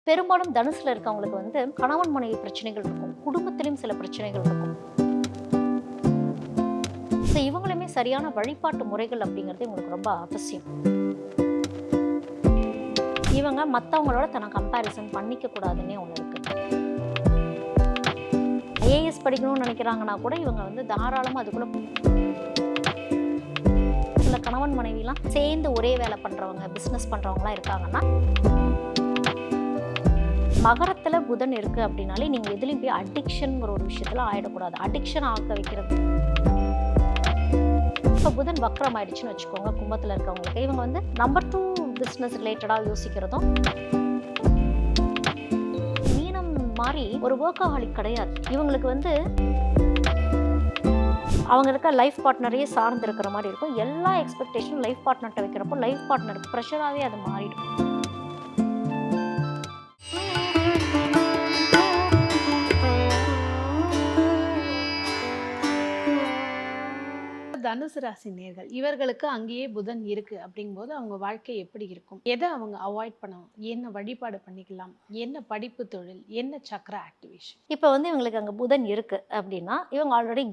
பெரும்பாலும் தனுசுல இருக்கவங்களுக்கு வந்து கணவன் மனைவி பிரச்சனைகள் இருக்கும், குடும்பத்திலும் சில பிரச்சனைகள் இருக்கும். இவங்களுமே சரியான வழிபாட்டு முறைகள் அப்படிங்கிறது இவங்களுக்கு ரொம்ப அவசியம். இவங்க மற்றவங்களோட தன்னை கம்பேரிசன் பண்ணிக்க கூடாதுன்னே ஒன்று இருக்கு. ஐஏஎஸ் படிக்கணும்னு நினைக்கிறாங்கன்னா கூட இவங்க வந்து தாராளமாக அதுக்குள்ள சில கணவன் மனைவிலாம் சேர்ந்து ஒரே வேலை பண்றவங்க, பிசினஸ் பண்றவங்கலாம் இருக்காங்கன்னா, மகரத்துல புதன் இருக்கு அப்படின்னாலே நீங்க எதுலையும் போய் அடிக்ஷன்ங்கிற ஒரு விஷயத்துல ஆயிடக்கூடாது. அடிக்ஷன் ஆக்க வைக்கிறது. இப்போ புதன் வக்ரம் ஆயிடுச்சுன்னு வச்சுக்கோங்க, கும்பத்துல இருக்கவங்களுக்கு இவங்க வந்து நம்பர் 2 பிசினஸ் ரிலேட்டடா யோசிக்கிறதும், மீனம் மாதிரி ஒரு ஒர்க்கஹாலிக் கிடையாது. இவங்களுக்கு வந்து அவங்க இருக்க லைஃப் பார்ட்னரையே சார்ந்து இருக்கிற மாதிரி இருக்கும். எல்லா எக்ஸ்பெக்டேஷனும் லைஃப் பார்ட்னர்கிட்ட வைக்கிறப்போ லைஃப் பார்ட்னருக்கு ப்ரெஷராகவே அது மாறிடும். தனுசு ராசி நேர்கள் இவர்களுக்கு அங்கேயே புதன் இருக்கு அப்படிங்கும்போது அவங்க வாழ்க்கை எப்படி இருக்கும், எதை அவங்க அவாய்ட் பண்ணணும், என்ன வழிபாடு பண்ணிக்கலாம், என்ன படிப்பு தொழில், என்ன சக்கர ஆக்டிவேஷன்? இப்போ வந்து இவங்களுக்கு அங்கே புதன் இருக்கு அப்படின்னா இவங்க ஆல்ரெடி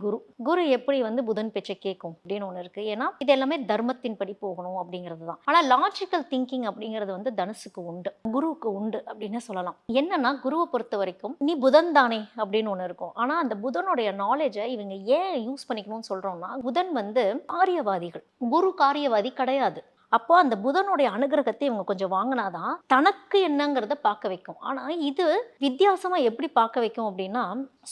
குரு எப்படி வந்து புதன் பேச்சை கேட்கும் அப்படின்னு ஒன்று இருக்கு. ஏன்னா இது எல்லாமே தர்மத்தின் படி போகணும் அப்படிங்கிறது தான். ஆனால் லாஜிக்கல் திங்கிங் அப்படிங்கிறது வந்து தனுசுக்கு உண்டு, குருவுக்கு உண்டு அப்படின்னு சொல்லலாம். என்னன்னா குருவை பொறுத்த வரைக்கும் நீ புதன் தானே அப்படின்னு ஒன்று இருக்கும். ஆனால் அந்த புதனுடைய நாலேஜை இவங்க ஏன் யூஸ் பண்ணிக்கணும்னு சொல்றோம்னா, புதன் வந்து காரியவாதிகள், குரு காரியவாதி கிடையாது. அப்போ அந்த புதனுடைய அனுகிரகத்தை இவங்க கொஞ்சம் வாங்கினாதான் தனக்கு என்னங்கிறத பார்க்க வைக்கும். ஆனா இது வித்தியாசமா எப்படி பார்க்க வைக்கும் அப்படின்னா,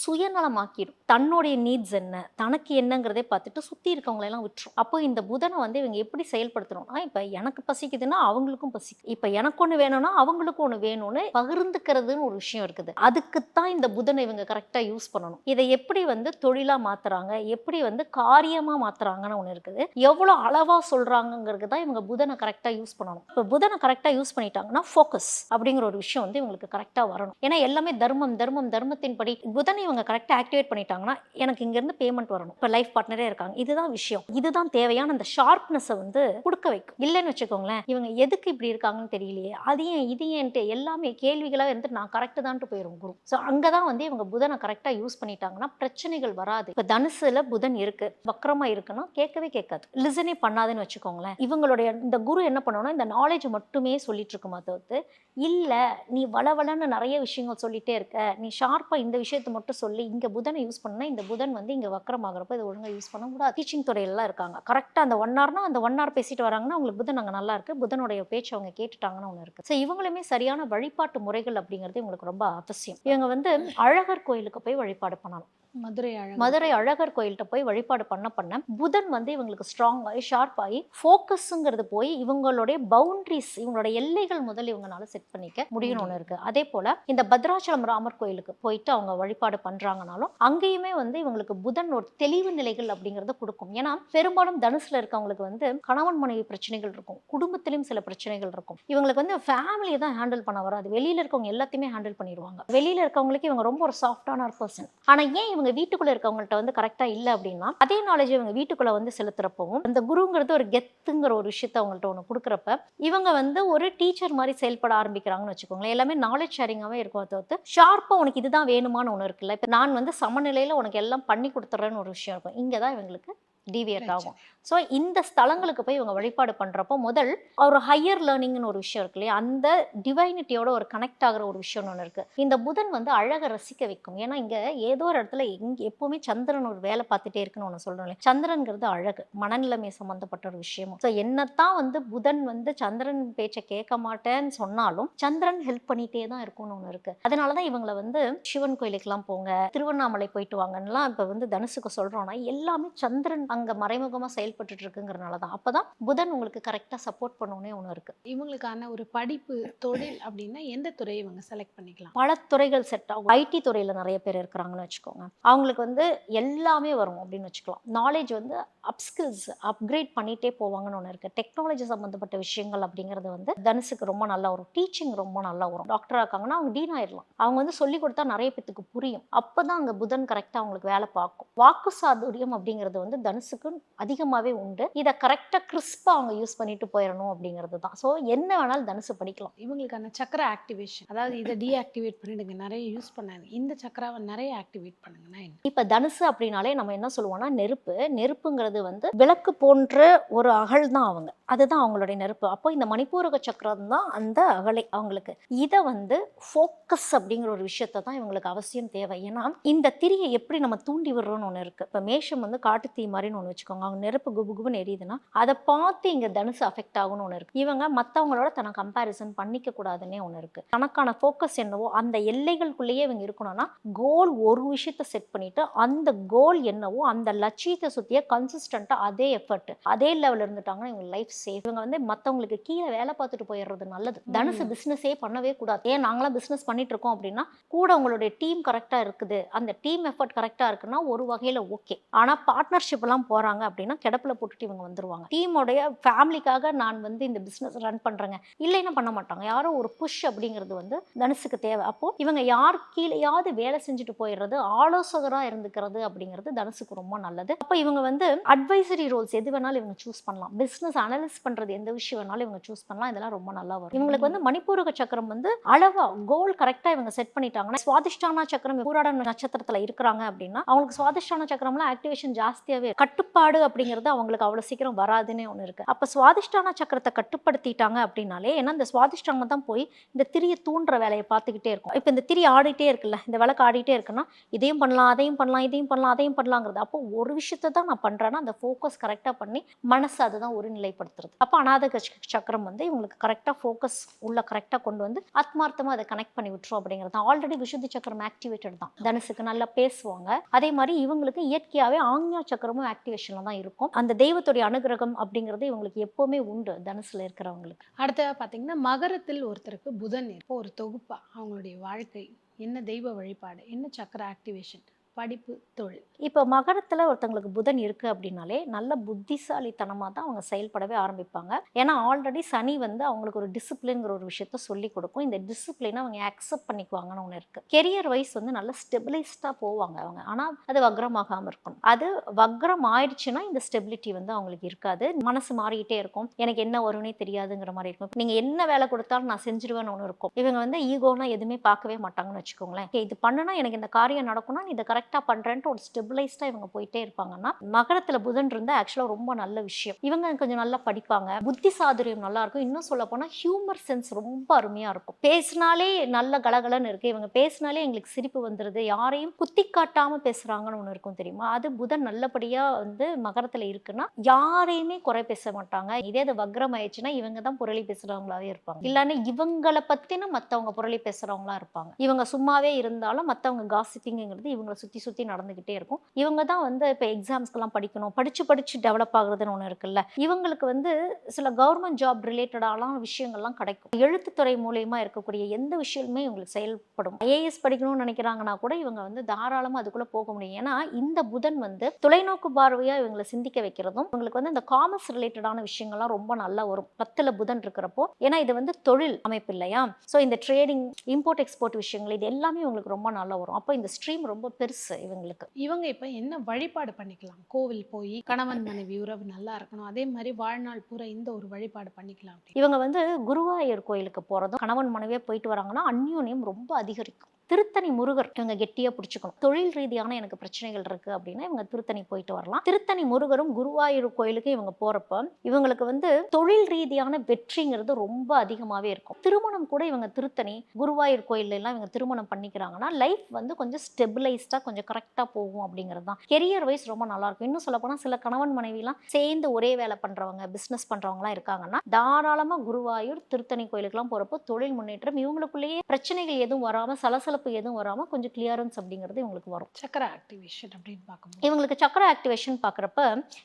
சுயநலமாக்கிடும். தன்னுடைய நீட்ஸ் என்ன, தனக்கு என்னங்கிறதே பார்த்துட்டு சுத்தி இருக்கவங்களை எல்லாம் விட்டுரும். அப்போ இந்த புதனை வந்து இவங்க எப்படி செயல்படுத்தணும்னா, இப்ப எனக்கு பசிக்குதுன்னா அவங்களுக்கும் பசிக்கும், இப்ப எனக்கு ஒண்ணு வேணும்னா அவங்களுக்கும் ஒண்ணு வேணும்னு பகிர்ந்துக்கிறதுன்னு ஒரு விஷயம் இருக்குது. அதுக்குத்தான் இந்த புதனை இவங்க கரெக்டா யூஸ் பண்ணணும். இதை எப்படி வந்து தொழிலா மாத்துறாங்க, எப்படி வந்து காரியமா மாத்துறாங்கன்னு ஒண்ணு இருக்குது. எவ்வளவு அளவா சொல்றாங்கிறது தான் இவங்க புதனை கரெக்டா யூஸ் பண்ணணும். இப்போ புதனை கரெக்டா யூஸ் பண்ணிட்டாங்கன்னா ஃபோக்கஸ் அப்படிங்கிற ஒரு விஷயம் வந்து இவங்களுக்கு கரெக்டா வரணும். ஏன்னா எல்லாமே தர்மத்தின் படி புதனை இவங்க கரெக்டா ஆக்டிவேட் பண்ணிட்டாங்கன்னா எனக்கு இங்க இருந்து பேமெண்ட் வரணும். இப்போ லைஃப் பார்ட்னரே இருக்காங்க, இதுதான் விஷயம், இதுதான் தேவையான அந்த ஷார்ப்னஸை வந்து கொடுக்க வைக்கும். இல்லைன்னு வச்சுக்கோங்களேன், இவங்க எதுக்கு இப்படி இருக்காங்கன்னு தெரியலையே, அது ஏன் இது ஏன்ட்டு எல்லாமே கேள்விகளா இருந்து நான் கரெக்டு தான்ட்டு போயிடும் குரு. ஸோ அங்கதான் வந்து இவங்க புதனை கரெக்டா யூஸ் பண்ணிட்டாங்கன்னா பிரச்சனைகள் வராது. இப்போ தனுசுல புதன் இருக்கு, வக்ரமா இருக்குன்னா கேட்கவே கேட்காது, லிசனே பண்ணாதுன்னு வச்சுக்கோங்களேன். இவங்களுடைய இந்த குரு என்ன பண்ணணும்னா இந்த நாலேஜ் மட்டுமே சொல்லிட்டு இருக்குமா தவிர்த்து, இல்ல நீ வளவளன்னு நிறைய விஷயங்கள் சொல்லிட்டே இருக்க, நீ ஷார்ப்பா இந்த விஷயத்தை மட்டும் சொல்லி இங்க புதனை யூஸ் பண்ணா இந்த புதன் வந்து இங்க வக்ரமாகறப்ப இது ஒழுங்கா யூஸ் பண்ண முடியாது. டீச்சிங் துறையில இருக்காங்க, கரெக்டா அந்த 1 ஹவர்னா அந்த 1 ஹவர் பேசிட்டு வராங்கன்னா உங்களுக்கு புதன் அங்க நல்லா இருக்கு, புதனுடைய பேச்சு அவங்க கேட்டுட்டாங்கன்னு ஒண்ணு இருக்கு. ஸோ இவங்களுமே சரியான வழிபாட்டு முறைகள் அப்படிங்கிறது இவங்களுக்கு ரொம்ப அவசியம். இவங்க வந்து அழகர் கோயிலுக்கு போய் வழிபாடு பண்ணணும். மதுரை அழகர் கோயில்கிட்ட போய் வழிபாடு பண்ண புதன் வந்து இவங்களுக்கு ஸ்ட்ராங் ஆகி ஷார்ப் ஆகி ஃபோக்கஸ்ங்கிறது போய் இவங்களுடைய பவுண்டரிஸ், இவங்களோட எல்லைகள் முதல் இவங்களால செட் பண்ணிக்க முடியணும்னு இருக்கு. அதே போல இந்த பத்ராச்சலம் ராமர் கோயிலுக்கு போயிட்டு அவங்க வழிபாடு பண்றாங்கனாலும் அங்கேயுமே வந்து இவங்களுக்கு புதன் ஒரு தெளிவு நிலைகள் அப்படிங்கறத கொடுக்கும். ஏன்னா பெரும்பாலும் தனுசுல இருக்கவங்களுக்கு வந்து கணவன் மனைவி பிரச்சனைகள் இருக்கும், குடும்பத்திலும் சில பிரச்சனைகள் இருக்கும். இவங்களுக்கு வந்து ஃபேமிலியை தான் ஹேண்டில் பண்ண வராது, வெளியில இருக்கவங்க எல்லாத்தையுமே ஹேண்டில் பண்ணிடுவாங்க. வெளியில இருக்கவங்களுக்கு இவங்க ரொம்ப ஒரு சாஃப்டான ஒரு பர்சன். ஆனா ஏன் இவங்க வீட்டுக்குள்ள இருக்கவங்கள்ட்ட வந்து கரெக்டா இல்ல அப்படின்னா, அதே நாலேஜ் இவங்க வீட்டுக்குள்ள வந்து செலுத்துறப்பவும் அந்த குருங்கிறது ஒரு கெத்துங்கிற ஒரு விஷயத்த அவங்கள்ட்ட ஒண்ணு கொடுக்குறப்ப இவங்க வந்து ஒரு டீச்சர் மாதிரி செயல்பட ஆரம்பிக்கிறாங்கன்னு வச்சுக்கோங்களேன். எல்லாமே நாலேஜ் ஷேரிங்காவே இருக்கும். தவிர்த்து ஷார்ப்பா உனக்கு இதுதான் வேணுமான்னு ஒண்ணு இருக்குல்ல, இப்ப நான் வந்து சமநிலையில உனக்கு எல்லாம் பண்ணி கொடுத்துறேன்னு ஒரு விஷயம் இருக்கும். இங்கதான் இவங்களுக்கு டிவியேட் ஆகும். ஸோ இந்த ஸ்தலங்களுக்கு போய் இவங்க வழிபாடு பண்றப்போ முதல் ஒரு ஹையர் லேர்னிங்னு ஒரு விஷயம் இருக்கு இல்லையா, அந்த டிவைனிட்டியோட ஒரு கனெக்ட் ஆகிற ஒரு விஷயம் ஒன்று இருக்கு. இந்த புதன் வந்து அழகை ரசிக்க வைக்கும். ஏன்னா இங்க ஏதோ ஒரு இடத்துல எப்பவுமே சந்திரன் ஒரு வேலை பார்த்துட்டே இருக்குன்னு ஒன்று சொல்றோம் இல்லையா, சந்திரன்கிறது அழகு, மனநிலைமை சம்பந்தப்பட்ட ஒரு விஷயமும். ஸோ என்னத்தான் வந்து புதன் வந்து சந்திரன் பேச்சை கேட்க மாட்டேன்னு சொன்னாலும் சந்திரன் ஹெல்ப் பண்ணிட்டே தான் இருக்கும்னு ஒன்று இருக்கு. அதனாலதான் இவங்களை வந்து சிவன் கோயிலுக்கெல்லாம் போங்க, திருவண்ணாமலை போயிட்டு வாங்கலாம் இப்ப வந்து தனுசுக்கு சொல்றோம்னா எல்லாமே சந்திரன் அங்க மறைமுகமா செயல்பட்டு இருக்குங்கிறனாலதான். அப்பதான் புதன் உங்களுக்கு கரெக்டா சப்போர்ட் பண்ணணும்னே ஒண்ணு இருக்கு. இவங்களுக்கான ஒரு படிப்பு தொழில் அப்படின்னா எந்த துறையை இவங்க செலக்ட் பண்ணிக்கலாம்? பல துறைகள் செட் ஆகும். ஐடி துறையில நிறைய பேர் இருக்கிறாங்கன்னு வச்சுக்கோங்க, அவங்களுக்கு வந்து எல்லாமே வரும் அப்படின்னு வச்சுக்கலாம். நாலேஜ் வந்து அப்ஸ்கில்ஸ் அப்கிரேட் பண்ணிட்டே போவாங்கன்னு ஒன்று இருக்கு. டெக்னாலஜி சம்பந்தப்பட்ட விஷயங்கள் அப்படிங்கிறது வந்து தனுசுக்கு ரொம்ப நல்லா வரும். டீச்சிங் ரொம்ப நல்லா வரும். டாக்டரா இருக்காங்கன்னா அவங்க டீன் ஆயிடலாம். அவங்க வந்து சொல்லி கொடுத்தா நிறைய பேத்துக்கு புரியும். அப்பதான் அங்க புதன் கரெக்டா அவங்களுக்கு வேலை பார்க்கும். வாக்கு சாதுரியம் அப்படிங்கிறது வந்து தனுசு தனுசுக்கு அதிகமாவே உண்டு. இதை கரெக்டா கிறிஸ்பா அவங்க யூஸ் பண்ணிட்டு போயிடணும் அப்படிங்கிறது தான். ஸோ என்ன வேணாலும் தனுசு படிக்கலாம். இவங்களுக்கான சக்கர ஆக்டிவேஷன், அதாவது இதை டீஆக்டிவேட் பண்ணிடுங்க, நிறைய யூஸ் பண்ணாது, இந்த சக்கராவை நிறைய ஆக்டிவேட் பண்ணுங்கன்னா என்ன? இப்ப தனுசு அப்படின்னாலே நம்ம என்ன சொல்லுவோம்னா நெருப்பு. நெருப்புங்கிறது வந்து விளக்கு போன்ற ஒரு அகல் தான் அவங்க. அதுதான் அவங்களுடைய நெருப்பு. அப்போ இந்த மணிப்பூரக சக்கரம் தான் அந்த அகலை அவங்களுக்கு. இதை வந்து ஃபோக்கஸ் அப்படிங்கிற ஒரு விஷயத்தை தான் இவங்களுக்கு அவசியம் தேவை. ஏன்னா இந்த திரியை எப்படி நம்ம தூண்டி விடுறோம்னு ஒன்று இருக்கு. இப்போ மேஷம் வந்து காட்டு தீ மாதிரின்னு ஒன்று வச்சுக்கோங்க. அவங்க நெருப்பு குபு குபுன்னு எரியுதுன்னா அதை பார்த்து இங்க தனுசு அஃபெக்ட் ஆகும்னு ஒன்று இருக்கு. இவங்க மற்றவங்களோட தன்னை கம்பேரிசன் பண்ணிக்க கூடாதுன்னே ஒன்று இருக்கு. தனக்கான ஃபோக்கஸ் என்னவோ அந்த எல்லைகளுக்குள்ளேயே இவங்க இருக்கணும்னா கோல் ஒரு விஷயத்தை செட் பண்ணிட்டு அந்த கோல் என்னவோ அந்த லட்சியத்தை சுத்திய கன்சிஸ்டண்டா அதே எஃபர்ட் அதே லெவல் இருந்துட்டாங்கன்னா இவங்க லைஃப் சேஃப். இவங்க வந்து மற்றவங்களுக்கு கீழே வேலை பார்த்துட்டு போயிடுறது நல்லது. தனுசு பிசினஸே பண்ணவே கூடாது. ஏன் நாங்களாம் பிசினஸ் பண்ணிட்டு இருக்கோம் அப்படின்னா கூட உங்களுடைய டீம் கரெக்டா இருக்குது, அந்த டீம் எஃபர்ட் கரெக்டா இருக்குன்னா ஒரு வகையில ஓகே. ஆனா பார்ட்னர்ஷிப் எல்லாம் போறாங்க அப்படின்னா கிடப்புல போட்டுட்டு இவங்க வந்துருவாங்க. டீமோடைய ஃபேமிலிக்காக நான் வந்து இந்த பிசினஸ் ரன் பண்றேங்க இல்லைன்னா பண்ண மாட்டாங்க. யாரோ ஒரு புஷ் அப்படிங்கிறது வந்து தனுசுக்கு தேவை. அப்போ இவங்க யார் கீழேயாவது வேலை செஞ்சுட்டு போயிடுறது, ஆலோசகரா இருந்துக்கிறது அப்படிங்கிறது தனுசுக்கு ரொம்ப நல்லது. அப்போ இவங்க வந்து அட்வைசரி ரோல்ஸ் எது வேணாலும் இவங்க சூஸ் பண்ணலாம். பிசினஸ் அனலைஸ் பண்றது எந்த விஷயம் வேணாலும் இவங்க சூஸ் பண்ணலாம். இதெல்லாம் ரொம்ப நல்லா வரும். இவங்களுக்கு வந்து மணிப்பூரக சக்கரம் வந்து அளவா கோல் கரெக்டா இவங்க செட் பண்ணிட்டாங்கன்னா, சுவாதிஷ்டான சக்கரம் பூராட நட்சத்திரத்துல இருக்கிறாங்க அப்படின்னா அவங்களுக்கு சுவாதிஷ்டான சக்கரம்லாம் ஆக்டிவேஷன் ஜாஸ்தியாவே கட்டுப்பாடு அப்படிங்கிறது அவங்களுக்கு அவ்வளவு சீக்கிரம் வராதுன்னே ஒன்று இருக்கு. அப்ப சுவாதிஷ்டான சக்கரத்தை கட்டுப்படுத்திட்டாங்க அப்படின்னாலே, ஏன்னா இந்த சுவாதிஷ்டானம் தான் போய் இந்த திரியை தூண்டுற வேலையை பார்த்துக்கிட்டே இருக்கும். இப்போ இந்த திரி ஆடிட்டே இருக்குல்ல, இந்த விளக்கு ஆடிட்டே இருக்குன்னா இதையும் பண்ணலாம் அதையும் பண்ணலாம் இதையும் பண்ணலாம் அதையும் பண்ணலாங்கிறது. அப்போ ஒரு விஷயத்தை தான் நான் பண்றேன்னா அந்த ஃபோக்கஸ் கரெக்டா பண்ணி மனசு அதுதான் ஒருநிலைப்படுத்துறது. அப்போ அநாத சக்கரம் வந்து இவங்களுக்கு கரெக்டா ஃபோக்கஸ் உள்ள கரெக்டா கொண்டு வந்து ஆத்மார்த்தமா அதை கனெக்ட் பண்ணி விட்டுரும் அப்படிங்கிறது தான். ஆல்ரெடி விசுத்தி சக்கரம் ஆக்டிவேட்டட் தான். தனுசுக்கு நல்லா பேசுவாங்க. அதே மாதிரி இவங்களுக்கு இயற்கையாவே ஆக்ஞா சக்கரமும் ஆக்டிவேஷன்ல தான் இருக்கும். அந்த தெய்வத்துடைய அனுகிரகம் அப்படிங்கிறது இவங்களுக்கு எப்பவுமே உண்டு தனுசுல இருக்கிறவங்களுக்கு. அடுத்ததா பாத்தீங்கன்னா மகரத்தில் ஒருத்தருக்கு புதன் இப்போ ஒரு தொகுப்பா அவங்களுடைய வாழ்க்கை என்ன, தெய்வ வழிபாடு என்ன, சக்கர ஆக்டிவேஷன், படிப்பு, தொழில். இப்போ மகரத்துல ஒருத்தங்களுக்கு புதன் இருக்கு அப்படின்னாலே நல்ல புத்திசாலித்தனமா தான் அவங்க செயல்படவே ஆரம்பிப்பாங்க. ஏன்னா ஆல்ரெடி சனி வந்து அவங்களுக்கு ஒரு டிசிப்ளின்ங்கிற ஒரு விஷயத்த சொல்லி கொடுக்கும். இந்த டிசிப்ளினை அவங்க அக்செப்ட் பண்ணிக்குவாங்கன்னு ஒன்று இருக்கு. கெரியர் வைஸ் வந்து நல்ல ஸ்டெபிலைஸ்டா போவாங்க அவங்க. ஆனா அது வக்ரமாகாம இருக்கணும். அது வக்ரம் ஆயிடுச்சுன்னா இந்த ஸ்டெபிலிட்டி வந்து அவங்களுக்கு இருக்காது. மனசு மாறிக்கிட்டே இருக்கும். எனக்கு என்ன வரும்னே தெரியாதுங்கிற மாதிரி இருக்கும். நீங்க என்ன வேலை கொடுத்தாலும் நான் செஞ்சிருவேன்னு ஒன்று இருக்கும். இவங்க வந்து ஈகோனா எதுவுமே பார்க்கவே மாட்டாங்கன்னு வச்சுக்கோங்களேன். இது பண்ணுனா எனக்கு இந்த காரியம் நடக்கும்னா இதை கரெக்டா பண்றேன்ட்டு ஒரு ஸ்டெபிலைஸ்டா இவங்க போயிட்டே இருப்பாங்கன்னா, மகரத்துல புதன் இருந்தா ஆக்சுவலா ரொம்ப நல்ல விஷயம். இவங்க கொஞ்சம் நல்லா படிப்பாங்க, புத்தி சாதுரியம் நல்லா இருக்கும். இன்னும் சொல்ல போனா ஹியூமர் சென்ஸ் ரொம்ப அருமையா இருக்கும். பேசினாலே நல்ல கலகலன்னு இருக்கு, இவங்க பேசினாலே எங்களுக்கு சிரிப்பு வந்துருது, யாரையும் குத்தி காட்டாம பேசுறாங்கன்னு ஒண்ணு இருக்கும் தெரியுமா. அது புதன் நல்லபடியா வந்து மகரத்துல இருக்குன்னா யாரையுமே குறை பேச மாட்டாங்க. இதே அது வக்ரம் ஆயிடுச்சுன்னா இவங்க தான் புரளி பேசுறவங்களாவே இருப்பாங்க. இல்லன்னா இவங்களை பத்தின மத்தவங்க புரளி பேசுறவங்களா இருப்பாங்க. இவங்க சும்மாவே இருந்தாலும் மத்தவங்க காசிப்பிங்கிறது இவங்களை சுத்தி சுத்தி நடந்துகிட்டே இருக்கும். இவங்க தான் வந்து இப்போ எக்ஸாம்ஸ்க்கெல்லாம் படிக்கணும், படிச்சு டெவலப் ஆகுறதுன்னு ஒன்று இருக்குல்ல. இவங்களுக்கு வந்து சில கவர்மெண்ட் ஜாப் ரிலேட்டடான விஷயங்கள்லாம் கிடைக்கும். எழுத்துத்துறை மூலயமா இருக்கக்கூடிய எந்த விஷயமுமே இவங்களுக்கு செயல்படும். ஐஏஎஸ் படிக்கணும்னு நினைக்கிறாங்கன்னா கூட இவங்க வந்து தாராளமாக அதுக்குள்ள போக முடியும். ஏன்னா இந்த புதன் வந்து தொலைநோக்கு பார்வையா இவங்களை சிந்திக்க வைக்கிறதும், இவங்களுக்கு வந்து இந்த காமர்ஸ் ரிலேட்டடான விஷயங்கள்லாம் ரொம்ப நல்லா வரும் 10ல புதன் இருக்கிறப்போ. ஏன்னா இது வந்து தொழில் அமைப்பு இல்லையா. ஸோ இந்த ட்ரேடிங், இம்போர்ட் எக்ஸ்போர்ட் விஷயங்கள் இது எல்லாமே இவங்களுக்கு ரொம்ப நல்லா வரும். அப்போ இந்த ஸ்ட்ரீம் ரொம்ப பெருசு இவங்களுக்கு. இவங்க இப்ப என்ன வழிபாடு பண்ணிக்கலாம்? கோவில் போய் கணவன் மனைவி உறவு நல்லா இருக்கணும், அதே மாதிரி வாழ்நாள் பூரா இந்த ஒரு வழிபாடு பண்ணிக்கலாம். இவங்க வந்து குருவாயூர் கோயிலுக்கு போறதும், கணவன் மனைவியே போயிட்டு வராங்கன்னா அந்யோன்யம் ரொம்ப அதிகரிக்கும். திருத்தணி முருகர் இவங்க கெட்டியா பிடிச்சுக்கணும். தொழில் ரீதியான எனக்கு பிரச்சனைகள் இருக்கு அப்படின்னா இவங்க திருத்தணி போயிட்டு வரலாம். திருத்தணி முருகரும் குருவாயூர் கோயிலுக்கு இவங்க போறப்ப இவங்களுக்கு வந்து தொழில் ரீதியான வெற்றிங்கிறது ரொம்ப அதிகமாவே இருக்கும். திருமணம் கூட இவங்க திருத்தணி குருவாயூர் கோயில்ல எல்லாம் இவங்க திருமணம் பண்ணிக்கிறாங்கன்னா லைஃப் வந்து கொஞ்சம் ஸ்டெபிலைஸ்டா கொஞ்சம் கரெக்டா போகும் அப்படிங்கிறது தான். கெரியர் வைஸ் ரொம்ப நல்லா இருக்கும். இன்னும் சொல்ல போனா சில கணவன் மனைவி எல்லாம் சேர்ந்து ஒரே வேலை பண்றவங்க, பிசினஸ் பண்றவங்க எல்லாம் இருக்காங்கன்னா தாராளமா குருவாயூர் திருத்தணி கோயிலுக்கு எல்லாம் போறப்போ தொழில் முன்னேற்றம், இவங்களுக்குள்ளேயே பிரச்சனைகள் எதுவும் வராம சலசலப்பு எதுவும் வராம கொஞ்சம் கிளியரன்ஸ் அப்படிங்கிறது இவங்களுக்கு வரும். சக்கர ஆக்டிவேஷன் அப்படின்னு பார்க்கும்போது இவங்களுக்கு சக்கர ஆக்டிவேஷன் பார்க்குறப்ப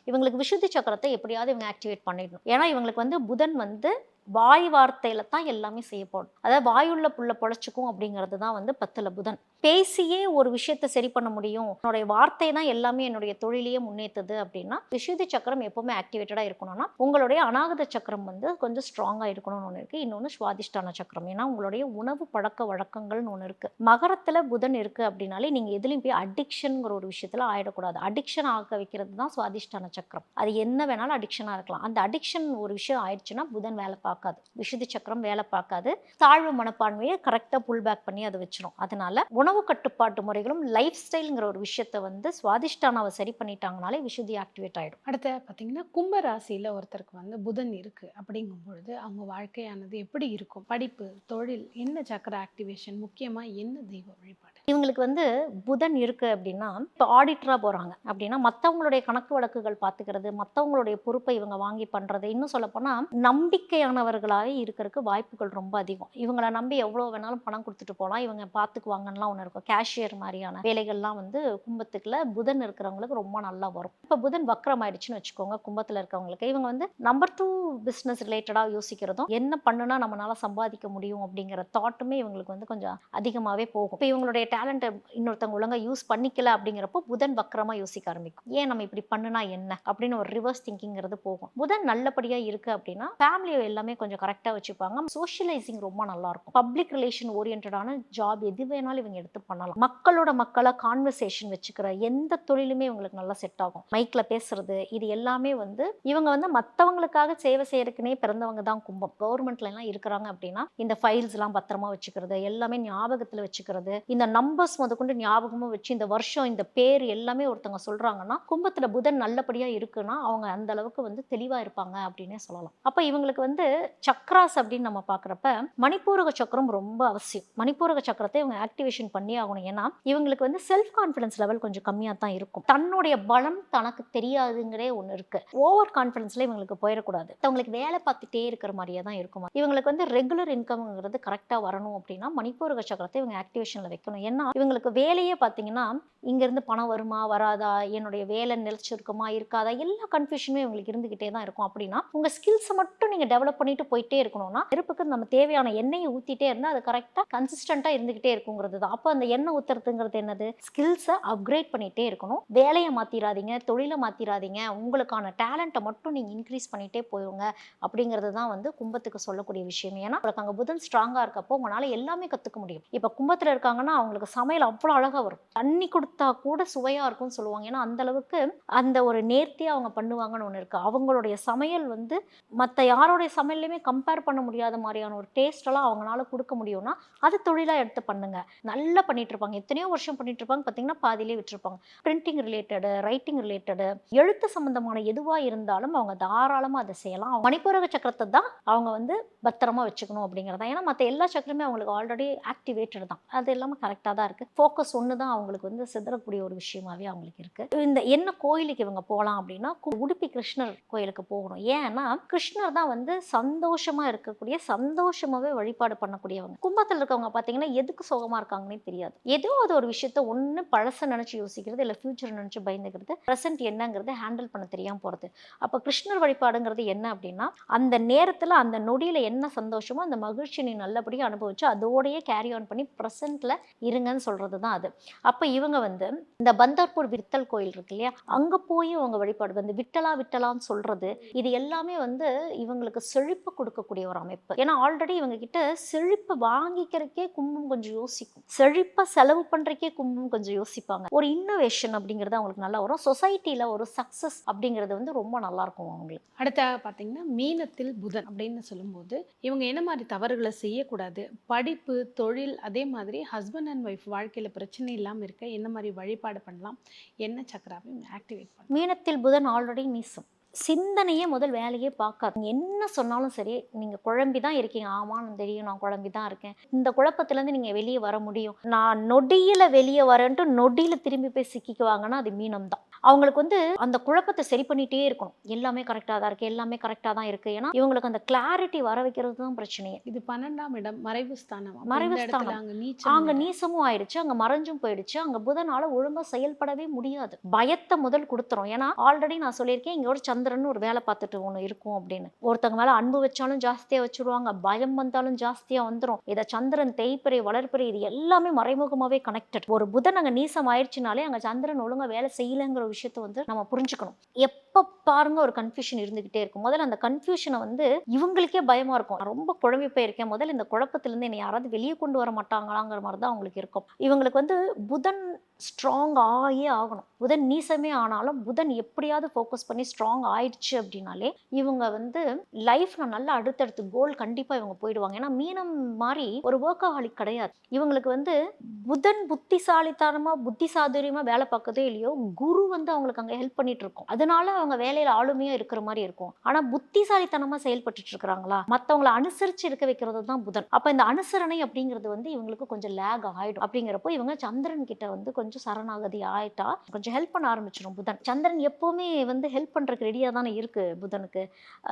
இவங்களுக்கு விசுத்தி சக்கரத்தை எப்படியாவது இவங்க ஆக்டிவேட் பண்ணிடணும். ஏன்னா இவங்களுக்கு வந்து புதன் வந்து வாய் வார்த்தையில தான் எல்லாமே செய்யப்படும். அதாவது வாயுள்ள புள்ள பொழைச்சிக்கும் அப்படிங்கிறது தான் வந்து 10ல புதன். பேசியே ஒரு விஷயத்தை சரி பண்ண முடியும், என்னுடைய வார்த்தை தான் எல்லாமே என்னுடைய தொழிலையே முன்னேற்றுது அப்படின்னா விசுதி சக்கரம் எப்பவுமே ஆக்டிவேட்டடா இருக்கணும்னா உங்களுடைய அநாகத சக்கரம் வந்து கொஞ்சம் ஸ்ட்ராங்கா இருக்கணும்னு ஒன்று இருக்கு. இன்னொன்று சுவாதிஷ்டான சக்கரம். ஏன்னா உங்களுடைய உணவு பழக்க வழக்கங்கள்னு ஒன்று இருக்கு. மகரத்துல புதன் இருக்கு அப்படின்னாலே நீங்க எதுலையும் போய் அடிக்ஷன்ங்கிற ஒரு விஷயத்துல ஆயிடக்கூடாது. அடிக்ஷன் ஆக வைக்கிறது தான் சுவாதிஷ்டான சக்கரம். அது என்ன வேணாலும் அடிக்ஷனா இருக்கலாம். அந்த அடிக்ஷன் ஒரு விஷயம் ஆயிடுச்சுன்னா புதன் வேலை பார்க்காது, விசுதி சக்கரம் வேலை பார்க்காது. தாழ்வு மனப்பான்மையை கரெக்டாக புல் பேக் பண்ணி அதை வச்சிரும். அதனால உணவு கட்டுப்பாட்டு முறைகளும் லைஃப் ஸ்டைல்ங்கிற ஒரு விஷயத்தை வந்து சுவாதிஷ்டானாவை சரி பண்ணிட்டாங்கனாலே விசுதி ஆக்டிவேட் ஆயிடும். அடுத்த பார்த்தீங்கன்னா கும்ப ராசியில ஒருத்தருக்கு வந்து புதன் இருக்கு அப்படிங்கும் பொழுது அவங்க வாழ்க்கையானது எப்படி இருக்கும்? படிப்பு, தொழில், என்ன சக்கர ஆக்டிவேஷன், முக்கியமா என்ன தெய்வ வழிபாடு? இவங்களுக்கு வந்து புதன் இருக்கு அப்படின்னா இப்போ ஆடிட்டரா போறாங்க அப்படின்னா மற்றவங்களுடைய கணக்கு வழக்குகள் பார்த்துக்கிறது, மற்றவங்களுடைய பொறுப்பை இவங்க வாங்கி பண்றது, இன்னும் சொல்ல போனா நம்பிக்கையானவர்களாக இருக்கிறதுக்கு வாய்ப்புகள் ரொம்ப அதிகம். இவங்களை நம்பி எவ்வளோ வேணாலும் பணம் கொடுத்துட்டு போகலாம், இவங்க பார்த்துக்குவாங்கலாம் ஒன்று இருக்கும். கேஷியர் மாதிரியான வேலைகள்லாம் வந்து கும்பத்துக்குள்ள புதன் இருக்கிறவங்களுக்கு ரொம்ப நல்லா வரும். இப்போ புதன் வக்ரம் ஆயிடுச்சுன்னு வச்சுக்கோங்க, கும்பத்தில் இருக்கவங்களுக்கு இவங்க வந்து நம்பர் 2 பிஸ்னஸ் ரிலேட்டடாக யோசிக்கிறதும் என்ன பண்ணுனா நம்மளால சம்பாதிக்க முடியும் அப்படிங்கிற தாட்டுமே இவங்களுக்கு வந்து கொஞ்சம் அதிகமாகவே போகும். இப்போ இவங்களுடைய டேலண்ட்டை இன்னொருத்தவங்க ஒழுங்கா யூஸ் பண்ணிக்கல அப்படிங்கிறப்போ புதன் வக்ரமா யோசிக்க ஆரம்பிக்கும். ஏன் நம்ம இப்படி பண்ணுனா என்ன அப்படின்னு ஒரு ரிவர்ஸ் திங்கிங்கிறது போகும். புதன் நல்லபடியா இருக்கு அப்படின்னா ஃபேமிலியை எல்லாமே கொஞ்சம் கரெக்டா வச்சுப்பாங்க. சோஷியலைசிங் ரொம்ப நல்லா இருக்கும். பப்ளிக் ரிலேஷன் ஓரியன்டான ஜாப் எது வேணாலும் இவங்க எடுத்து பண்ணலாம். மக்களோட மக்களா கான்வர்சேஷன் வச்சுக்கிற எந்த தொழிலுமே இவங்களுக்கு நல்லா செட் ஆகும். மைக்ல பேசுறது இது எல்லாமே வந்து இவங்க வந்து மற்றவங்களுக்காக சேவை செய்யறதுக்குனே பிறந்தவங்க தான் கும்பம். கவர்மெண்ட்ல எல்லாம் இருக்கிறாங்க அப்படின்னா இந்த ஃபைல்ஸ் எல்லாம் பத்திரமா வச்சுக்கிறது, எல்லாமே ஞாபகத்துல வச்சுக்கிறது, இந்த நம்பர்ஸ் முதற்கொண்டு ஞாபகமும் வச்சு இந்த வருஷம் இந்த பேர் எல்லாமே ஒருத்தவங்க சொல்றாங்கன்னா கும்பத்துல புதன் நல்லபடியா இருக்குன்னா அவங்க அந்த அளவுக்கு வந்து தெளிவா இருப்பாங்க அப்படின்னே சொல்லலாம். அப்ப இவங்களுக்கு வந்து சக்ராஸ் அப்படின்னு நம்ம பாக்குறப்ப மணிப்பூரக சக்கரம் ரொம்ப அவசியம். மணிப்பூரக சக்கரத்தை இவங்க ஆக்டிவேஷன் பண்ணி ஆகணும். ஏன்னா இவங்களுக்கு வந்து செல்ஃப் கான்பிடன்ஸ் லெவல் கொஞ்சம் கம்மியா தான் இருக்கும். தன்னுடைய பலம் தனக்கு தெரியாதுங்கிறே ஒண்ணு இருக்கு. ஓவர் கான்பிடன்ஸ்ல இவங்களுக்கு போயிடக்கூடாது. அவங்களுக்கு வேலை பார்த்துட்டே இருக்கிற மாதிரியே தான் இருக்கும். இவங்களுக்கு வந்து ரெகுலர் இன்கம்ங்கிறது கரெக்டா வரணும் அப்படின்னா மணிப்பூரக சக்கரத்தை இவங்க ஆக்டிவேஷன்ல வைக்கணும். ஏன்னா இவங்களுக்கு வேலையே பார்த்தீங்கன்னா இங்கேருந்து பணம் வருமா வராதா, என்னுடைய வேலை நிலைச்சிருக்குமா இருக்காதா, எல்லா கன்ஃபியூஷனுமே இவங்களுக்கு இருந்துகிட்டே தான் இருக்கும். அப்படின்னா உங்கள் ஸ்கில்ஸை மட்டும் நீங்கள் டெவலப் பண்ணிட்டு போயிட்டே இருக்கணும்னா நெருப்புக்கு நம்ம தேவையான எண்ணெயை ஊற்றிட்டே இருந்தால் அது கரெக்டாக கன்சிஸ்டண்ட்டாக இருந்துகிட்டே இருக்குங்கிறது தான். அப்போ அந்த எண்ணெய் ஊற்றுறதுங்கிறது என்னது, ஸ்கில்ஸை அப்கிரேட் பண்ணிகிட்டே இருக்கணும். வேலையை மாற்றிடாதீங்க, தொழிலை மாற்றிடாதீங்க, உங்களுக்கான டேலண்ட்டை மட்டும் நீங்கள் இன்க்ரீஸ் பண்ணிகிட்டே போயிடுங்க அப்படிங்கிறது தான் வந்து கும்பத்துக்கு சொல்லக்கூடிய விஷயம். ஏன்னா உங்களுக்கு அங்கே புதன் ஸ்ட்ராங்காக இருக்கப்போ உங்களால் எல்லாமே கற்றுக்க முடியும். இப்போ கும்பத்தில் இருக்காங்கன்னா அவங்களுக்கு சமையல் அவ்வளோ அழகாக வரும். தண்ணி கொடுத்தா கூட சுவையாக இருக்கும்னு சொல்லுவாங்க. ஏன்னா அந்த அளவுக்கு அந்த ஒரு நேர்த்தியாக அவங்க பண்ணுவாங்கன்னு ஒன்று இருக்குது. அவங்களுடைய சமையல் வந்து மற்ற யாரோடைய சமையல்லையுமே கம்பேர் பண்ண முடியாத மாதிரியான ஒரு டேஸ்டெல்லாம் அவங்களால கொடுக்க முடியும்னா அது தொழிலாக எடுத்து பண்ணுங்க. நல்லா பண்ணிட்டு இருப்பாங்க. எத்தனையோ வருஷம் பண்ணிட்டு இருப்பாங்க. பார்த்தீங்கன்னா பாதியிலே விட்டுருப்பாங்க. பிரிண்டிங் ரிலேட்டடு, ரைட்டிங் ரிலேட்டடு, எழுத்து சம்பந்தமான எதுவாக இருந்தாலும் அவங்க தாராளமாக அதை செய்யலாம். மணிப்பூரக சக்கரத்தை தான் அவங்க வந்து பத்திரமா வச்சுக்கணும் அப்படிங்கிறதா. ஏன்னா மற்ற எல்லா சக்கரமே அவங்களுக்கு ஆல்ரெடி ஆக்டிவேட்டட் தான். அது எல்லாமே கரெக்டாக தான் இருக்குது. ஃபோக்கஸ் ஒன்று தான் அவங்களுக்கு வந்து சிதறக்கூடிய ஒரு விஷயமாவே அவங்களுக்கு இருக்குது. இந்த என்ன கோயிலுக்கு இவங்க போகலாம் அப்படின்னா உடுப்பி கிருஷ்ணர் கோயிலுக்கு போகணும். ஏன்னா கிருஷ்ணர் தான் வந்து சந்தோஷமா இருக்கக்கூடிய, சந்தோஷமாவே வழிபாடு பண்ணக்கூடியவங்க. கும்பத்தில் இருக்கவங்க பார்த்தீங்கன்னா எதுக்கு சோகமா இருக்காங்கன்னே தெரியாது. ஏதோ அது ஒரு விஷயத்த ஒன்று பழச நினைச்சு யோசிக்கிறது, இல்லை ஃபியூச்சர் நினைச்சு பயந்துக்கிறது, ப்ரெசென்ட் என்னங்கிறத ஹேண்டில் பண்ண தெரியாமல் போகிறது. அப்போ கிருஷ்ணர் வழிபாடுங்கிறது என்ன அப்படின்னா அந்த நேரத்தில் அந்த நொடியில் என்ன சந்தோஷமோ அந்த மகிழ்ச்சி நீ நல்லபடியாக அனுபவிச்சு அதோடையே கேரி ஆன் பண்ணி ப்ரெசென்ட்ல இருங்கன்னு சொல்றது தான் அது. அப்போ இவங்க வந்து இந்த பந்தர்பூர் விட்டல் கோயில் இருக்கு இல்லையா, அங்கே போய் அவங்க வழிபாடு வந்து விட்டலா விட்டலான்னு சொல்றது இது எல்லாமே வந்து இவங்களுக்கு செழிப்பு கொடுக்கக்கூடிய ஒரு அமைப்பு. ஏன்னா ஆல்ரெடி இவங்க கிட்ட செழிப்பு வாங்கிக்கிறதுக்கே கும்பம் கொஞ்சம் யோசிக்கும், செழிப்பா செலவு பண்றதுக்கே கும்பம் கொஞ்சம் யோசிப்பாங்க. ஒரு இன்னோவேஷன் அப்படிங்கிறது அவங்களுக்கு நல்லா வரும். சொசைட்டில ஒரு சக்சஸ் அப்படிங்கிறது வந்து ரொம்ப நல்லா இருக்கும் அவங்களுக்கு. அடுத்த பார்த்தீங்கன்னா மீனத்தில் புதன் அப்படின்னு சொல்லும்போது இவங்க என்ன மாதிரி தவறுகளை செய்யக்கூடாது, படிப்பு, தொழில், அதே மாதிரி ஹஸ்பண்ட் அண்ட் ஒய்ஃப் வாழ்க்கையில் பிரச்சனை இல்லாமல் இருக்க என்ன மாதிரி வழிபாடு பண்ணலாம், என்ன சக்கராவை ஆக்டிவேட் பண்ணலாம்? மீனத்தில் புதன் ஆல்ரெடி நீசம். சிந்தனையே முதல் வேலையே பார்க்காது. நீங்க என்ன சொன்னாலும் சரி, நீங்க குழம்பி தான் இருக்கீங்க. ஆமா நான் தெரியும், நான் குழம்பி தான் இருக்கேன். இந்த குழப்பத்திலேருந்து நீங்க வெளியே வர முடியும். நான் நொடியில வெளியே வரேன்ட்டு நொடியில திரும்பி போய் சிக்கிக்குவாங்கன்னா அது மீனம் தான். அவங்களுக்கு வந்து அந்த குழப்பத்தை சரி பண்ணிட்டே இருக்கணும். எல்லாமே கரெக்டா தான் இருக்கு, எல்லாமே கரெக்டா தான் இருக்கு. ஏன்னா இவங்களுக்கு அந்த கிளாரிட்டி வர வைக்கிறது தான் பிரச்சனையே. இது 12ஆம் இடம் மறைவு ஸ்தானம். அப்ப இந்த மறைவு இடத்துல ஸ்தானம். அங்க நீச்சம் அங்க வேற. நீசமும் ஆயிடுச்சு, அங்க மறைஞ்சும் போயிடுச்சு. அங்க புதனால ஒழுங்கா செயல்படவே முடியாது. பயத்த முதல் குடுத்துரும். ஏன்னா, ஆல்ரெடி நான் சொல்லியிருக்கேன், இங்க ஒரு சந்திரன்னு ஒரு வேலை பார்த்துட்டு ஒண்ணு இருக்கும் அப்படின்னு. ஒருத்தங்க மேல அன்பு வச்சாலும் ஜாஸ்தியா வச்சுருவாங்க. பயம் வந்தாலும் ஜாஸ்தியா வந்துரும். இத சந்திரன் தேய்பிறை, வளர்பிறை இது எல்லாமே மறைமுகமாவே கனெக்டட். ஒரு புதன் அங்க நீசம் ஆயிடுச்சுனாலே, அங்க சந்திரன் ஒழுங்கா வேலை செய்யலங்கிற விஷயத்த வந்து நம்ம புரிஞ்சுக்கணும். எப்ப பாருங்க ஒரு கன்ஃப்யூஷன் இருந்துகிட்டே இருக்கும். முதல்ல அந்த கன்ஃப்யூஷன வந்து இவங்களுக்கே பயமா இருக்கும். நான் ரொம்ப குழம்பி போயிருக்கேன். முதல்ல இந்த குழப்பத்திலிருந்து என்னை யாராவது வெளிய கொண்டு வர மாட்டாங்களாங்கிற மாரி தான் அவங்களுக்கு இருக்கும். இவங்களுக்கு வந்து புதன் ஸ்ட்ராங் ஆயே ஆகணும். புதன் நீசமே ஆனாலும் புதன் எப்படியாவது ஃபோக்கஸ் பண்ணி ஸ்ட்ராங் ஆயிடுச்சு அப்படின்னாலே, இவங்க வந்து லைஃப்ல நல்லா அடுத்தடுத்து கோல் கண்டிப்பா இவங்க போயிடுவாங்க. ஏன்னா மீனம் மாரி ஒரு வொர்க்கஹாலிக் கிடையாது. இவங்களுக்கு வந்து புதன் புத்திசாலித்தனமா, புத்தி சாதுரியமா வேலை பார்க்குதோ இல்லையோ, குரு வந்து அவங்களுக்கு அங்க ஹெல்ப் பண்ணிட்டு இருக்கும். அதனால அவங்க வேலையில ஆளுமையா இருக்கிற மாரி இருக்கும். ஆனா புத்திசாலித்தனமா செயல்பட்டுட்டு இருக்கிறாங்களா? மத்தவங்கள அனுசரிச்சு இருக்க வைக்கிறது தான் புதன். அப்ப இந்த அனுசரணை அப்படிங்கிறது வந்து இவங்களுக்கு கொஞ்சம் லேக் ஆயிடும். அப்படிங்கிறப்போ இவங்க சந்திரன் கிட்ட வந்து கொஞ்சம் சரணாகதி ஆயிட்டா கொஞ்சம் ஹெல்ப் பண்ண ஆரம்பிச்சிடும் புதன். சந்திரன் எப்பவுமே வந்து ஹெல்ப் பண்றதுக்கு ரெடியா தானே இருக்கு புதனுக்கு.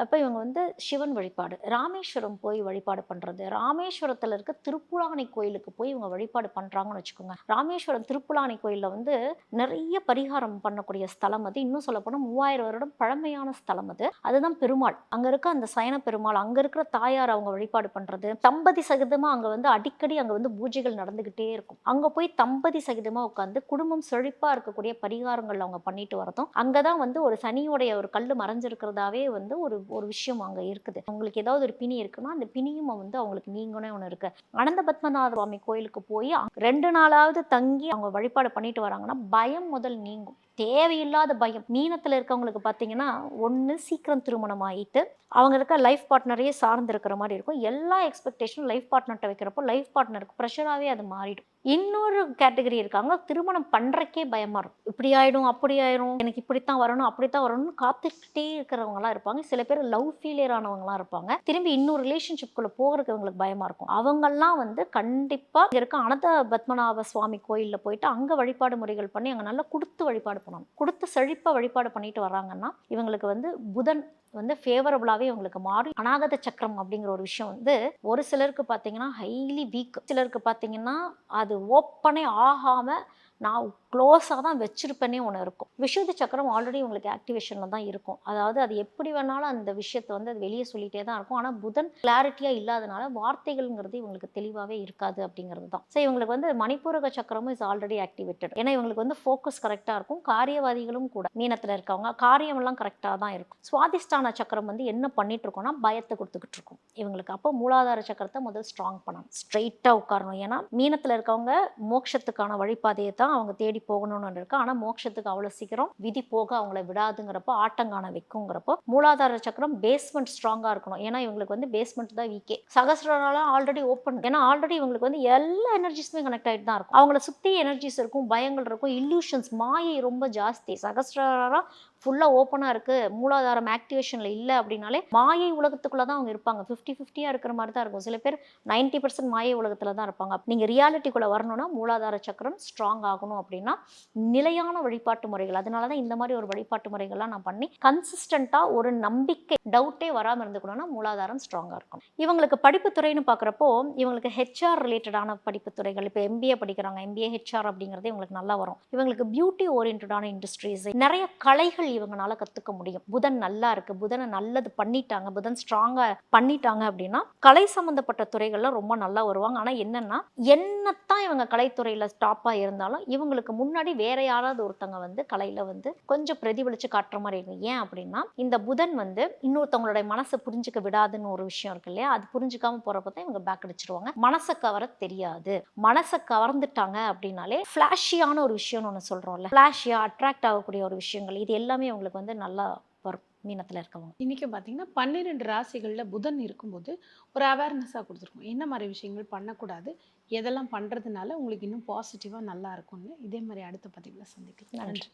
அப்ப இவங்க வந்து சிவன் வழிபாடு, ராமேஸ்வரம் போய் வழிபாடு பண்றது, ராமேஸ்வரத்துல இருக்க திருப்புலானை கோயிலுக்கு போய் இவங்க வழிபாடு பண்றாங்கன்னு வச்சுக்கோங்க. ராமேஸ்வரம் திருப்புலானை கோயில்ல வந்து நிறைய பரிகாரம் பண்ணக்கூடிய ஸ்தலம் அது. இன்னும் சொல்ல போனா 3000 வருடம் பழமையான ஸ்தலம் அது. அதுதான் பெருமாள். அங்க இருக்க அந்த சயன பெருமாள், அங்க இருக்கிற தாயார் அவங்க வழிபாடு பண்றது, தம்பதி சகிதமா அங்க வந்து அடிக்கடி அங்க வந்து பூஜைகள் நடந்துகிட்டே இருக்கும். அங்க போய் தம்பதி சகிதமா உட்கார்ந்து குடும்பம் செழிப்பா இருக்கக்கூடிய பரிகாரங்கள் அவங்க பண்ணிட்டு வரதும், அங்கதான் வந்து ஒரு சனியோடைய ஒரு கல்லு மறைஞ்சிருக்கிறதாவே வந்து ஒரு ஒரு விஷயம் அங்க இருக்குது. உங்களுக்கு ஏதாவது ஒரு பிணி இருக்குன்னா அந்த பிணியும் வந்து அவங்களுக்கு நீங்கணும்னு ஒண்ணு இருக்கு. அனந்த பத்மநாத சுவாமி கோயிலுக்கு போய் 2 நாளாவது தங்கி அவங்க வழிபாடு பண்ணிட்டு வராங்கன்னா பயம் முதல் நீங்கும். தேவையில்லாத பயம். மீனத்துல இருக்கவங்களுக்கு பார்த்தீங்கன்னா, ஒண்ணு சீக்கிரம் திருமணம் ஆயிட்டு, அவங்க இருக்க லைஃப் பார்ட்னரையே சார்ந்து இருக்கிற மாரி இருக்கும். எல்லா எக்ஸ்பெக்டேஷனும் லைஃப் பார்ட்னர்ட்ட வைக்கிறப்போ, லைஃப் பார்ட்னருக்கு ப்ரெஷராவே அது மாறிடும். இன்னொரு கேட்டகரி இருக்காங்க, திருமணம் பண்றக்கே பயமா இருக்கும். இப்படி ஆயிடும், அப்படி ஆயிரும், எனக்கு இப்படித்தான் வரணும், அப்படித்தான் வரணும்னு காத்துக்கிட்டே இருக்கிறவங்கலாம் இருப்பாங்க. சில பேர் லவ் ஃபெயிலியர் ஆனவங்கலாம் இருப்பாங்க. திரும்பி இன்னொரு ரிலேஷன்ஷிப்குள்ள போறதுக்கு அவங்களுக்கு பயமா இருக்கும். அவங்கெல்லாம் வந்து கண்டிப்பா இங்க இருக்க அனந்த பத்மநாப சுவாமி கோயில்ல போயிட்டு அங்க வழிபாடு முறைகள் பண்ணி அங்க நல்லா குடுத்து வழிபாடு பண்ணணும். குடுத்து செழிப்பா வழிபாடு பண்ணிட்டு வர்றாங்கன்னா, இவங்களுக்கு வந்து புதன் வந்து ஃபேவரபிளாவே இவங்களுக்கு மாறும். அநாகத சக்கரம் அப்படிங்கிற ஒரு விஷயம் வந்து ஒரு சிலருக்கு பார்த்தீங்கன்னா ஹைலி வீக். சிலருக்கு பார்த்தீங்கன்னா அது ஓப்பனே ஆகாம நான் க்ளோஸா தான் வச்சிருப்பேனே ஒண்ணு இருக்கும். விஷுவத்தி சக்கரம் ஆல்ரெடி உங்களுக்கு ஆக்டிவேஷன்ல தான் இருக்கும். அதாவது அது எப்படி வேணாலும் அந்த விஷயத்த வந்து அது வெளிய சொல்லிட்டே தான் இருக்கும். ஆனா புதன் கிளாரிட்டியா இல்லாதனால வார்த்தைகள்ங்கிறது இவங்களுக்கு தெளிவாவே இருக்காது அப்படிங்கிறது தான். ஸோ இவங்களுக்கு வந்து மணிப்பூரக சக்கரமும் இஸ் ஆல்ரெடி ஆக்டிவேட்டட். ஏன்னா இவங்களுக்கு வந்து ஃபோக்கஸ் கரெக்டா இருக்கும். காரியவாதிகளும் கூட மீனத்துல இருக்கவங்க காரியமெல்லாம் கரெக்டா தான் இருக்கும். சுவாதிஷ்டான சக்கரம் வந்து என்ன பண்ணிட்டு இருக்கோம்னா பயத்தை கொடுத்துக்கிட்டு இருக்கும் இவங்களுக்கு. அப்போ மூலாதார சக்கரத்தை முதல் ஸ்ட்ராங் பண்ணணும். ஸ்ட்ரெயிட்டா உட்காரணும். ஏன்னா மீனத்துல இருக்கவங்க மோட்சத்துக்கான வழிபாதையை தான் அவங்க தேடி போகணும்னு இருக்கு. ஆனா மோட்சத்துக்கு அவ்வளவு சீக்கிரம் விதி போக அவங்கள விடாதுங்கிறப்போ ஆட்டங்கான வைக்குங்கிறப்போ மூலாதார சக்கரம் பேஸ்மெண்ட் ஸ்ட்ராங்கா இருக்கணும். ஏன்னா இவங்களுக்கு வந்து பேஸ்மெண்ட் தான் வீக்கே. சகஸ்ரநாளம் ஆல்ரெடி ஓப்பன். ஏன்னா ஆல்ரெடி இவங்களுக்கு வந்து எல்லா எனர்ஜிஸுமே கனெக்ட் ஆகிட்டு தான் இருக்கும். அவங்கள சுத்தி எனர்ஜிஸ் இருக்கும், பயங்கள் இருக்கும், இல்லூஷன்ஸ் மாயை ரொம்ப ஜாஸ்தி. சகஸ்ரநாளம் ஃபுல்லா ஓப்பனா இருக்கு, மூலாதாரம் ஆக்டிவேஷன்ல இல்லை அப்படின்னாலே மாயை உலகத்துக்குள்ள தான் அவங்க இருப்பாங்க. 50-50 இருக்கிற மாதிரி தான் இருக்கும். சில பேர் 90% மாயை உலகத்துல தான் இருப்பாங்க. நீங்க ரியாலிட்டிக்குள்ள வரணும்னா மூலாதார சக்கரம் ஸ்ட்ராங் ஆகணும் அப்படின்னா நிலையான வழிபாட்டு முறைகள். அதனால தான் இந்த மாதிரி ஒரு வழிபாட்டு முறைகள்லாம் நான் பண்ணி கன்சிஸ்டண்டா ஒரு நம்பிக்கை டவுட்டே வராமல் இருந்துக்கணும்னா மூலாதாரம் ஸ்ட்ராங்கா இருக்கும். இவங்களுக்கு படிப்பு துறைன்னு பார்க்குறப்போ இவங்களுக்கு ஹெச்ஆர் ரிலேட்டடான படிப்பு துறைகள். இப்போ எம்பிஏ படிக்கிறாங்க, எம்பிஏ ஹெச்ஆர் அப்படிங்கிறது இவங்களுக்கு நல்லா வரும். இவங்களுக்கு பியூட்டி ஓரியன்டான இண்டஸ்ட்ரீஸ், நிறைய கலைகள் இவங்களால கத்துக்க முடியும். புதன் நல்லா இருக்கு, புதனை நல்லது பண்ணிட்டாங்க, புதன் ஸ்ட்ராங்கா பண்ணிட்டாங்க அப்படின்னா கலை சம்பந்தப்பட்ட துறைகள்ல ரொம்ப நல்லா வருவாங்க. ஆனா என்னன்னா என்னத்தான் இவங்க கலைத்துறையில டாப்பா இருந்தாலும் இவங்களுக்கு முன்னாடி வேற யாராவது ஒருத்தங்க வந்து கலையில வந்து கொஞ்சம் பிரதிபலிச்சு காட்டுற மாதிரி இருக்கும். ஏன் அப்படின்னா இந்த புதன் வந்து இன்னொருத்தவங்களுடைய மனசை புரிஞ்சுக்க விடாதுன்னு ஒரு விஷயம் இருக்கு இல்லையா, அது புரிஞ்சுக்காம போறப்ப தான் இவங்க பேக் அடிச்சிருவாங்க. மனசை கவர தெரியாது. மனசை கவர்ந்துட்டாங்க அப்படின்னாலே ஃபிளாஷியான ஒரு விஷயம்னு ஒன்று சொல்றோம்ல, ஃபிளாஷியா அட்ராக்ட் ஆகக்கூடிய ஒரு விஷயங்கள், இது எல்லாமே உங்களுக்கு வந்து நல்லா வரும் மீனத்துல இருக்கவங்க. இன்னைக்கு பார்த்தீங்கன்னா 12 ராசிகள்ல புதன் இருக்கும்போது ஒரு அவேர்னஸாக கொடுத்துருக்கோம். என்ன மாதிரி விஷயங்கள் பண்ணக்கூடாது, எதெல்லாம் பண்ணுறதுனால உங்களுக்கு இன்னும் பாசிட்டிவாக நல்லா இருக்கும்னு. இதே மாதிரி அடுத்த பதிவில் சந்திக்கலாம். நன்றி. நன்றி.